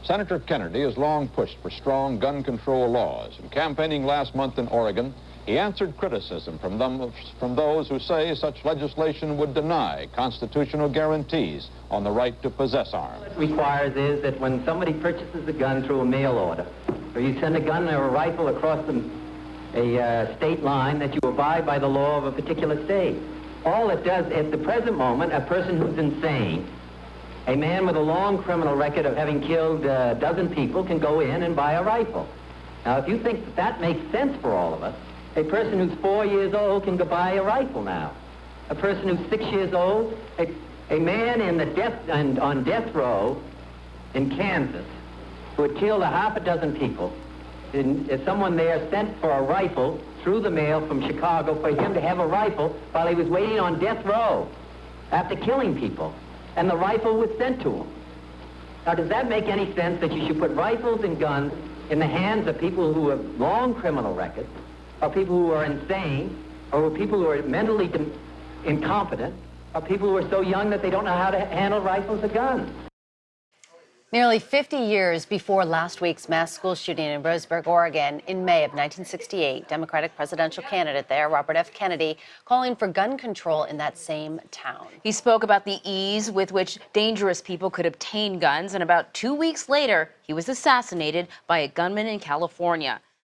Senator Kennedy has long pushed for strong gun control laws. In campaigning last month in Oregon, he answered criticism from those who say such legislation would deny constitutional guarantees on the right to possess arms. What it requires is that when somebody purchases a gun through a mail order, or you send a gun or a rifle across a state line, that you abide by the law of a particular state. All it does, at the present moment, a person who's insane, a man with a long criminal record of having killed a dozen people, can go in and buy a rifle. Now, if you think that makes sense for all of us, a person who's 4 years old can go buy a rifle now. A person who's 6 years old, a man on death row in Kansas who had killed a half a dozen people, someone there sent for a rifle through the mail from Chicago for him to have a rifle while he was waiting on death row after killing people. And the rifle was sent to him. Now, does that make any sense that you should put rifles and guns in the hands of people who have long criminal records, or people who are insane, or people who are mentally incompetent, or people who are so young that they don't know how to handle rifles or guns? Nearly 50 years before last week's mass school shooting in Roseburg, Oregon, in May of 1968, Democratic presidential candidate there, Robert F. Kennedy, calling for gun control in that same town. He spoke about the ease with which dangerous people could obtain guns, and about 2 weeks later, he was assassinated by a gunman in California.